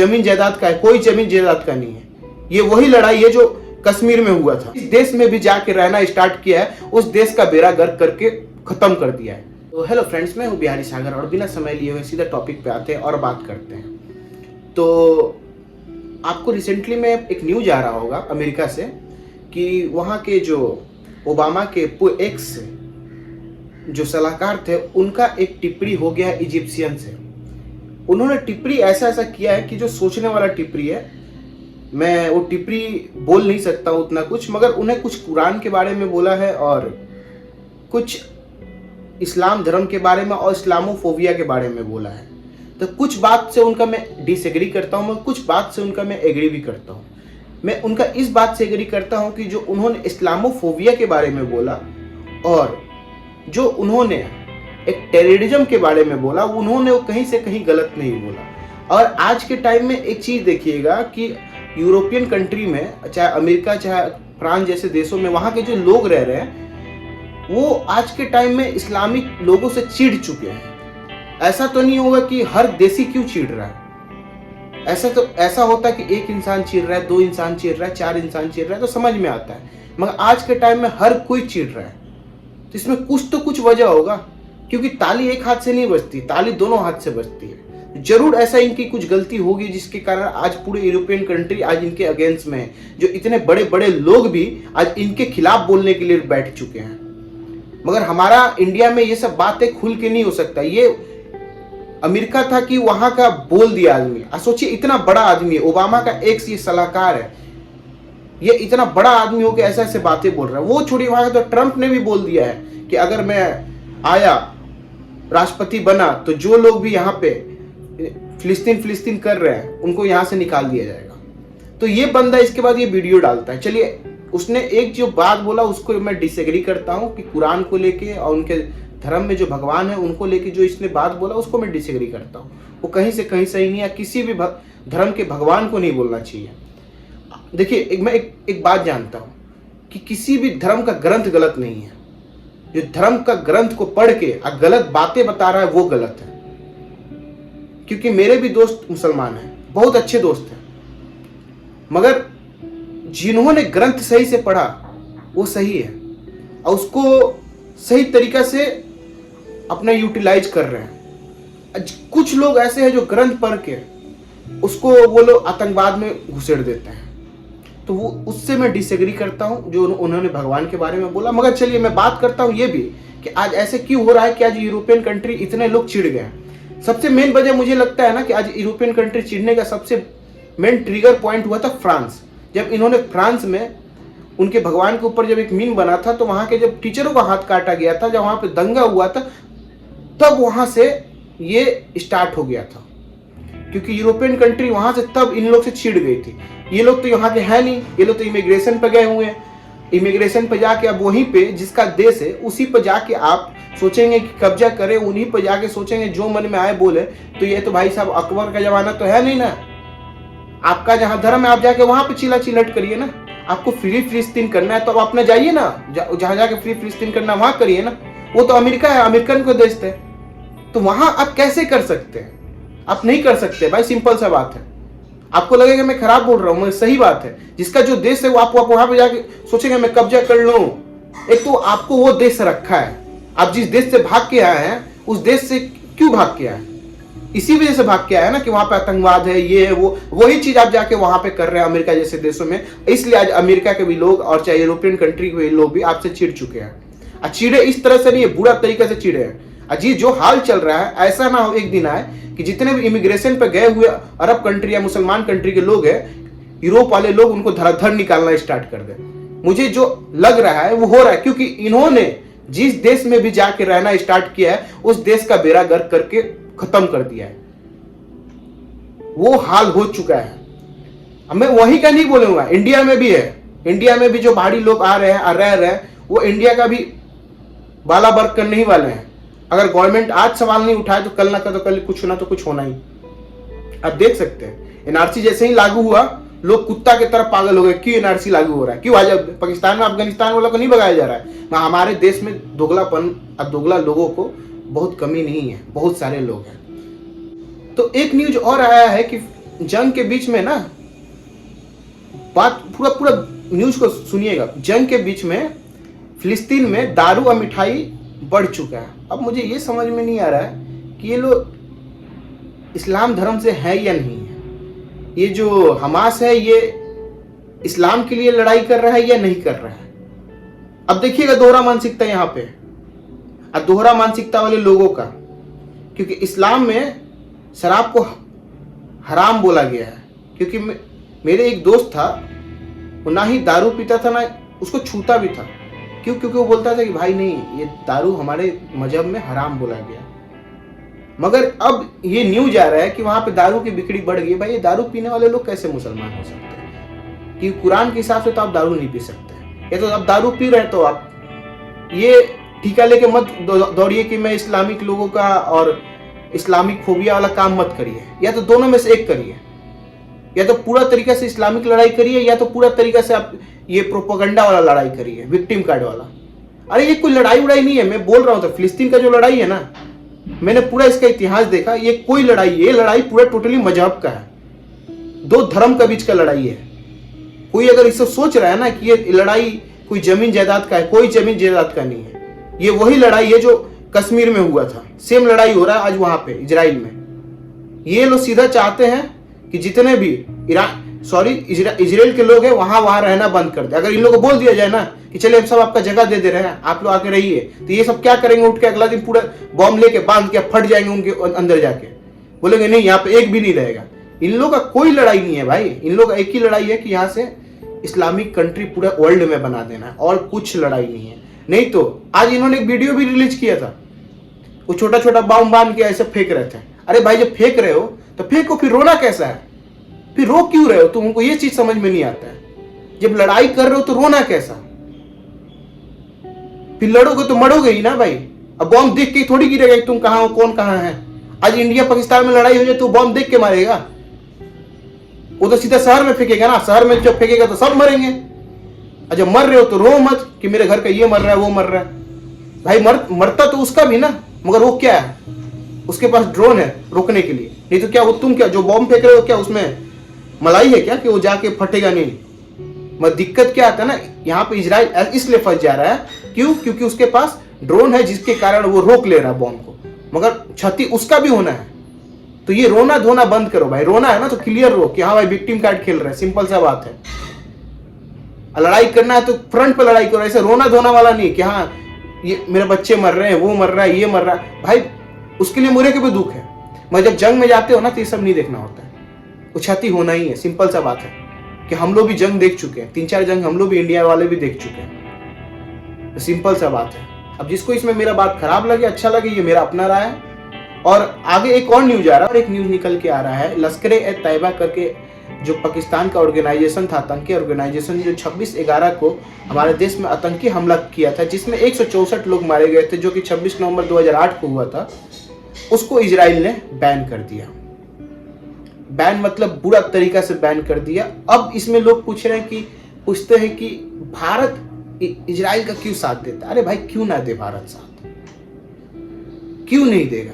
जमीन जायदाद का है, कोई जमीन जायदाद का नहीं है। ये वही लड़ाई है जो कश्मीर में हुआ था। इस देश में भी जाके रहना स्टार्ट किया है, उस देश का बेड़ा गर्क करके खत्म कर दिया है। तो हेलो फ्रेंड्स, मैं हूं बिहारी सागर और बिना समय लिए हुए सीधा टॉपिक पे आते हैं और बात करते हैं। तो आपको रिसेंटली में एक न्यूज आ रहा होगा अमेरिका से कि वहाँ के जो ओबामा के एक्स जो सलाहकार थे, उनका एक टिप्पणी हो गया है इजिप्शियन से। उन्होंने टिप्पणी ऐसा किया है कि जो सोचने वाला टिप्पणी है। मैं वो टिप्पणी बोल नहीं सकता उतना कुछ, मगर उन्हें कुछ कुरान के बारे में बोला है और कुछ इस्लाम धर्म के बारे में और इस्लामोफोबिया के बारे में बोला है। तो कुछ बात से उनका मैं डिसएग्री करता हूँ, मगर कुछ बात से उनका मैं एग्री भी करता हूँ। मैं उनका इस बात से एग्री करता हूँ कि जो उन्होंने इस्लामोफोबिया के बारे में बोला और जो उन्होंने एक टेररिज्म के बारे में बोला, उन्होंने वो कहीं से कहीं गलत नहीं बोला। और आज के टाइम में एक चीज़ देखिएगा कि यूरोपियन कंट्री में, चाहे अमेरिका चाहे फ्रांस जैसे देशों में, वहाँ के जो लोग रह रहे हैं वो आज के टाइम में इस्लामिक लोगों से चिढ़ चुके हैं। ऐसा तो नहीं होगा कि हर देशी क्यों चिढ़ रहा है, ऐसा होता है कि एक इंसान चिढ़ रहा है, दो इंसान चिढ़ रहा है, चार इंसान चिढ़ रहा है तो समझ में आता है, मगर आज के टाइम में हर कोई चिढ़ रहा है। तो इसमें कुछ तो कुछ वजह होगा, क्योंकि ताली एक हाथ से नहीं बजती, ताली दोनों हाथ से बजती है। जरूर ऐसा इनकी कुछ गलती होगी जिसके कारण आज पूरे यूरोपियन कंट्री आज इनके अगेंस्ट में है। जो इतने बड़े बड़े लोग भी आज इनके खिलाफ बोलने के लिए बैठ चुके हैं। मगर हमारा इंडिया में ये सब बातें खुल के नहीं हो सकता। ये अमेरिका था कि वहां का बोल दिया आदमी। सोचिए, इतना बड़ा आदमी है, ओबामा का एक्स ये सलाहकार है, ये इतना बड़ा आदमी हो के ऐसे ऐसे बातें बोल रहा है। वो छोड़िए, वहां तो ट्रंप ने भी बोल दिया है कि अगर मैं आया राष्ट्रपति बना तो जो लोग भी यहाँ पे फिलिस्तीन कर रहे हैं उनको यहाँ से निकाल दिया जाएगा। तो ये बंदा इसके बाद ये वीडियो डालता है। चलिए, उसने एक जो बात बोला उसको मैं डिसएग्री करता हूँ कि कुरान को लेके और उनके धर्म में जो भगवान है उनको लेके जो इसने बात बोला उसको मैं डिसएग्री करता हूँ। वो कहीं से कहीं सही नहीं है, किसी भी धर्म के भगवान को नहीं बोलना चाहिए। देखिए, मैं एक बात जानता हूँ कि किसी भी धर्म का ग्रंथ गलत नहीं है। जो धर्म का ग्रंथ को पढ़ के गलत बातें बता रहा है वो गलत है। क्योंकि मेरे भी दोस्त मुसलमान हैं, बहुत अच्छे दोस्त हैं, मगर जिन्होंने ग्रंथ सही से पढ़ा वो सही है और उसको सही तरीका से अपना यूटिलाइज कर रहे हैं। कुछ लोग ऐसे हैं जो ग्रंथ पढ़ के उसको वो लोग आतंकवाद में घुसेड़ देते हैं। तो वो उससे मैं डिसएग्री करता हूं जो उन्होंने भगवान के बारे में बोला। मगर चलिए, मैं बात करता हूं ये भी कि आज ऐसे क्यों हो रहा है कि आज यूरोपियन कंट्री इतने लोग चिढ़ गए हैं। सबसे मेन वजह मुझे लगता है ना कि आज यूरोपियन कंट्री चिढ़ने का सबसे मेन ट्रिगर पॉइंट हुआ था फ्रांस। जब इन्होंने फ्रांस में उनके भगवान के ऊपर जब एक मीम बना था, तो वहां के जब टीचरों का हाथ काटा गया था, जब वहां पे दंगा हुआ था, तब वहां से ये स्टार्ट हो गया था। क्योंकि यूरोपियन कंट्री वहां से तब इन लोग से छिड़ गई थी। ये लोग तो यहाँ के है नहीं, ये लोग तो इमिग्रेशन पे गए हुए हैं। इमिग्रेशन पे जाके अब वहीं पे जिसका देश है उसी पे जाके आप सोचेंगे कि कब्जा करें, उन्हीं पे जाके सोचेंगे जो मन में आए बोले। तो ये तो भाई साहब अकबर का जमाना तो है नहीं ना। आपका जहाँ धर्म है आप जाके वहां पे चिल्ला चिल्लट करिए ना। आपको फ्री फिलिस्तीन करना है तो आप अपना जाइए ना, जहां जाके फ्री फिलिस्तीन करना वहां करिए ना। वो तो अमेरिका है, अमेरिकन को देश है, तो वहां आप कैसे कर सकते हैं? आप नहीं कर सकते भाई, सिंपल सा बात है। आपको लगेगा मैं खराब बोल रहा हूं, मगर सही बात है। जिसका जो देश है वो आप वहां पे जाके सोचेंगे मैं कब्जा कर लूं। एक तो आपको वो देश रखा है, आप जिस देश से भाग के आए हैं उस देश से क्यों भाग के आए? इसी वजह से भाग के आया ना कि वहां पे आतंकवाद है, ये है, वो वही चीज आप जाके वहां पे कर रहे हैं अमेरिका जैसे देशों में। इसलिए आज अमेरिका के भी लोग और चाहे यूरोपियन कंट्री के भी लोग भी आपसे चिढ़ चुके हैं। चिढ़े इस तरह से नहीं है, बुरा तरीके से चिढ़े हैं। अजी जो हाल चल रहा है, ऐसा ना हो एक दिन आए कि जितने भी इमिग्रेशन पे गए हुए अरब कंट्री या मुसलमान कंट्री के लोग हैं, यूरोप वाले लोग उनको धड़ाधड़ निकालना स्टार्ट कर दे। मुझे जो लग रहा है वो हो रहा है, क्योंकि इन्होंने जिस देश में भी जाके रहना स्टार्ट किया है उस देश का बेड़ा गर्क करके खत्म कर दिया है। वो हाल हो चुका है। मैं वही का नहीं बोलूंगा, इंडिया में भी है। इंडिया में भी जो बाहरी लोग आ रहे हैं और रह रहे हैं, वो इंडिया का भी बाला बर्क करने ही वाले हैं। अगर गवर्नमेंट आज सवाल नहीं उठाए तो कल ना कल कुछ ना तो कुछ होना ही। आप देख सकते हैं एनआरसी जैसे ही लागू हुआ, लोग कुत्ता की तरफ पागल हो गए। क्यों एनआरसी लागू हो रहा है? क्यों आज पाकिस्तान में अफगानिस्तान वालों को नहीं भगाया जा रहा है? हमारे देश में दोगलापन और दोगला लोगों को बहुत कमी नहीं है, बहुत सारे लोग हैं। तो एक न्यूज और आया है कि जंग के बीच में ना, बात पूरा पूरा न्यूज को सुनिएगा। जंग के बीच में फिलिस्तीन में दारू और मिठाई बढ़ चुका है। अब मुझे ये समझ में नहीं आ रहा है कि ये लोग इस्लाम धर्म से है या नहीं है। ये जो हमास है ये इस्लाम के लिए लड़ाई कर रहा है या नहीं कर रहा है। अब देखिएगा दोहरा मानसिकता यहाँ पे, अब दोहरा मानसिकता वाले लोगों का, क्योंकि इस्लाम में शराब को हराम बोला गया है। क्योंकि मेरे एक दोस्त था, वो ना ही दारू पीता था ना उसको छूता भी था। क्यों? क्योंकि वो बोलता था कि भाई नहीं, ये दारू हमारे मजहब में हराम बोला गया। मगर अब ये न्यूज आ रहा है कि वहां पे दारू की बिक्री बढ़ गई। भाई ये दारू पीने वाले लोग कैसे मुसलमान हो सकते हैं? कि कुरान के हिसाब से तो आप दारू नहीं पी सकते। या तो आप दारू पी रहे हैं तो आप ये ठीका लेके मत दौड़िए कि मैं इस्लामिक लोगों का और इस्लामिक फोबिया वाला काम मत करिए। या तो दोनों में से एक करिए, या तो पूरा तरीका से इस्लामिक लड़ाई करिए, या तो पूरा तरीका से आप ये प्रोपोगंडा वाला लड़ाई करिए, विक्टिम कार्ड वाला। अरे ये कोई लड़ाई उड़ाई नहीं है, मैं बोल रहा हूँ। तो फिलिस्तीन का जो लड़ाई है ना, मैंने पूरा इसका इतिहास देखा। ये कोई लड़ाई, ये लड़ाई पूरा टोटली मजहब का है, दो धर्म का बीच का लड़ाई है। कोई अगर इससे सोच रहा है ना कि ये लड़ाई कोई जमीन जायदाद का है, कोई जमीन जायदाद का नहीं है। ये वही लड़ाई है जो कश्मीर में हुआ था। सेम लड़ाई हो रहा है आज वहां पे इजराइल में। ये लोग सीधा चाहते हैं कि जितने भी इजराइल के लोग हैं वहां रहना बंद कर दे। अगर इन लोगों को बोल दिया जाए ना कि चले हम सब आपका जगह दे रहे हैं, आप लोग आके रहिए, तो ये सब क्या करेंगे? उठ के अगला दिन पूरा बॉम्ब लेके बांध के फट जाएंगे उनके अंदर जाके, बोलेंगे नहीं यहाँ पे एक भी नहीं रहेगा। इन लोगों का कोई लड़ाई नहीं है भाई। इन लोगों का एक ही लड़ाई है कि यहाँ से इस्लामिक कंट्री पूरे वर्ल्ड में बना देना है, और कुछ लड़ाई नहीं है। नहीं तो आज इन्होंने एक वीडियो भी रिलीज किया था, वो छोटा छोटा बम बांध के ऐसे फेंक रहे थे। अरे भाई जब फेंक रहे हो तो फेंको, फिर रोना कैसा है? फिर रो क्यों रहे हो? तुमको ये चीज समझ में नहीं आता है। जब लड़ाई कर रहे हो तो रोना कैसा? फिर लड़ोगे तो मरोगे ही ना भाई। अब बॉम्ब देख के थोड़ी गिरेगा कि तुम कहां हो, कौन कहां है। आज इंडिया पाकिस्तान में लड़ाई हो जाए तो बॉम्ब देख के मारेगा? वो तो सीधा शहर में फेंकेगा ना। शहर में जब फेंकेगा तो सब मरेंगे। और जब मर रहे हो तो रो मत कि मेरे घर का ये मर रहा है, वो मर रहा है। भाई मरता तो उसका भी ना, मगर वो क्या है, उसके पास ड्रोन है रोकने के लिए। नहीं तो क्या वो तुम क्या जो बॉम्ब फेंक रहे हो क्या उसमें मलाई है क्या कि वो जाके फटेगा नहीं? मगर दिक्कत क्या आता है ना, यहाँ पे इजराइल इसलिए फंस जा रहा है। क्यों? क्योंकि उसके पास ड्रोन है जिसके कारण वो रोक ले रहा है बॉम्ब को, मगर क्षति उसका भी होना है। तो ये रोना धोना बंद करो भाई। रोना है ना तो क्लियर रो कि हाँ भाई विक्टिम कार्ड खेल रहे हैं, सिंपल सा बात है। लड़ाई करना है तो फ्रंट पे लड़ाई करो, ऐसे रोना धोना वाला नहीं कि हाँ ये मेरे बच्चे मर रहे हैं, वो मर रहा है, ये मर रहा है। भाई उसके लिए मुझे के भी दुख है, मगर जब जंग में जाते हो ना तो ये सब नहीं देखना होता है। वो क्षति होना ही है, सिंपल सा बात है। कि हम लोग भी जंग देख चुके हैं, 3-4 जंग हम लोग भी इंडिया वाले भी देख चुके हैं। तो सिंपल सा बात है। अब जिसको इसमें मेरा बात खराब लगे, अच्छा लगे, ये मेरा अपना राय है। और आगे एक और न्यूज आ रहा है, और एक न्यूज निकल के आ रहा है। लश्कर-ए-तैयबा करके जो पाकिस्तान का ऑर्गेनाइजेशन था, आतंकी ऑर्गेनाइजेशन, जो 26/11 को हमारे देश में आतंकी हमला किया था, जिसमें 164 लोग मारे गए थे, जो कि 26 नवंबर 2008 को हुआ था, उसको इजराइल ने बैन कर दिया। बैन मतलब बुरा तरीका से बैन कर दिया। अब इसमें लोग पूछते हैं कि भारत इजराइल का क्यों साथ देता? अरे भाई क्यों ना दे भारत साथ? क्यों नहीं देगा?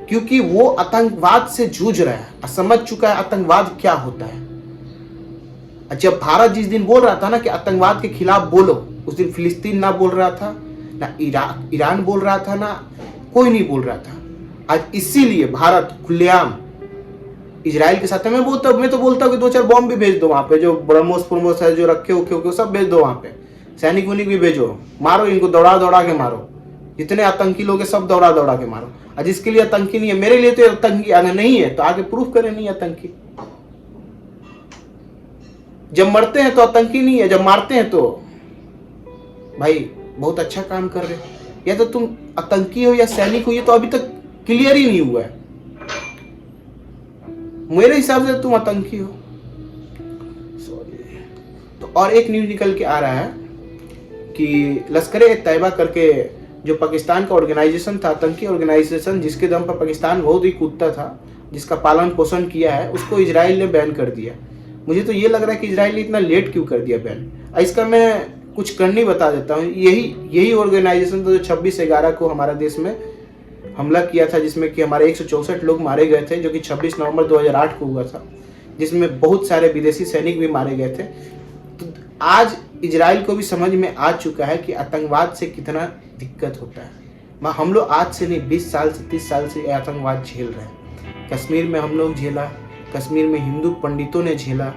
क्योंकि वो आतंकवाद से जूझ रहा है, समझ चुका है आतंकवाद क्या होता है। जब भारत जिस दिन बोल रहा था ना कि आतंकवाद के खिलाफ बोलो, उस दिन फिलिस्तीन ना बोल रहा था, ना ईरान बोल रहा था, ना कोई नहीं बोल रहा था। आज इसीलिए भारत खुलेआम इजराइल के साथ है। मैं तो बोलता हूँ कि 2-4 बॉम्ब भी भेज दो वहां पे, जो ब्रह्मोस है जो रखे हो सब भेज दो वहां पे। सैनिक वैनिक भी भेजो, मारो इनको, दौड़ा के मारो। जितने आतंकी लोग हैं सब दौड़ा के मारो। और जिसके लिए आतंकी नहीं है, मेरे लिए तो आतंकी अगर नहीं है तो आगे प्रूफ करें नहीं आतंकी। जब मरते हैं तो आतंकी नहीं है, जब मारते हैं तो भाई बहुत अच्छा काम कर रहे हो। या तो तुम आतंकी हो या सैनिक हो, ये तो अभी तक क्लियर ही नहीं हुआ है। मेरे हिसाब से तुम आतंकी हो। सॉरी। तो और एक न्यूज निकल के आ रहा है कि लश्कर-ए-तैयबा करके जो पाकिस्तान का ऑर्गेनाइजेशन था, आतंकी ऑर्गेनाइजेशन, जिसके दम पर पाकिस्तान बहुत ही कूदता था, जिसका पालन पोषण किया है, उसको इजराइल ने बैन कर दिया। मुझे तो ये लग रहा है कि इजराइल ने इतना लेट क्यों कर दिया बैन। इसका मैं कुछ करनी बता देता हूँ। यही ऑर्गेनाइजेशन था जो 26/11 को हमारे देश में हमला किया था, जिसमें कि हमारे 164 लोग मारे गए थे, जो कि 26 नवंबर 2008 को हुआ था, जिसमें बहुत सारे विदेशी सैनिक भी मारे गए थे। तो आज इजराइल को भी समझ में आ चुका है कि आतंकवाद से कितना दिक्कत होता है। हम लोग आज से नहीं, 20 साल से 30 साल से आतंकवाद झेल रहे हैं। कश्मीर में हम लोग झेला, कश्मीर में हिंदू पंडितों ने झेला,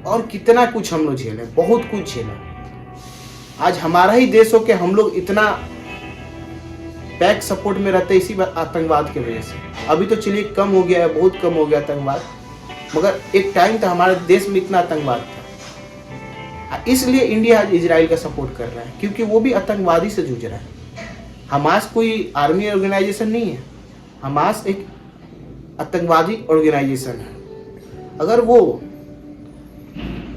और कितना कुछ हम लोग झेले, बहुत कुछ झेला। आज हमारा ही देश हो के हम लोग इतना बैक सपोर्ट में रहते इसी आतंकवाद की वजह से। अभी तो चलिए कम हो गया है, बहुत कम हो गया आतंकवाद, मगर एक टाइम था हमारे देश में इतना आतंकवाद था। इसलिए इंडिया आज इजराइल का सपोर्ट कर रहा है, क्योंकि वो भी आतंकवादी से जूझ रहा है। हमास कोई आर्मी ऑर्गेनाइजेशन नहीं है, हमास एक आतंकवादी ऑर्गेनाइजेशन है। अगर वो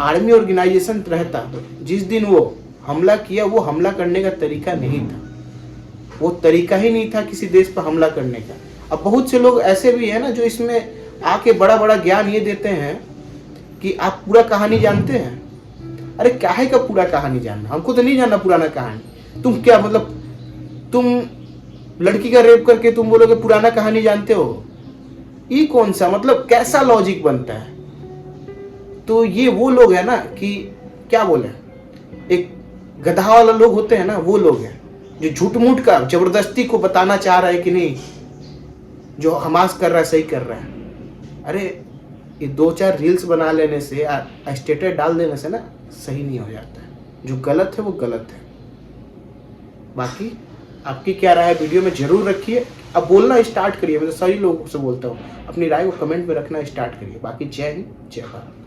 आर्मी ऑर्गेनाइजेशन रहता तो जिस दिन वो हमला किया, वो हमला करने का तरीका नहीं था, वो तरीका ही नहीं था किसी देश पर हमला करने का। अब बहुत से लोग ऐसे भी हैं ना, जो इसमें आके बड़ा बड़ा ज्ञान ये देते हैं कि आप पूरा कहानी जानते हैं। अरे काहे का पूरा कहानी जानना, हमको तो नहीं जानना पुराना कहानी। तुम क्या मतलब, तुम लड़की का रेप करके तुम बोलोगे पुराना कहानी जानते हो? ये कौन सा मतलब कैसा लॉजिक बनता है? तो ये वो लोग है ना कि क्या बोले, एक गधा वाला लोग होते हैं ना, वो लोग हैं जो झूठ मूठ का जबरदस्ती को बताना चाह रहा है कि नहीं जो हमास कर रहा है सही कर रहा है। अरे ये 2-4 रील्स बना लेने से, स्टेटस डाल देने से ना सही नहीं हो जाता है। जो गलत है वो गलत है। बाकी आपकी क्या राय है वीडियो में जरूर रखिए। अब बोलना स्टार्ट करिए, मैं तो सभी लोगों से बोलता हूँ, अपनी राय को कमेंट में रखना स्टार्ट करिए। बाकी जय हिंद, जय भारत।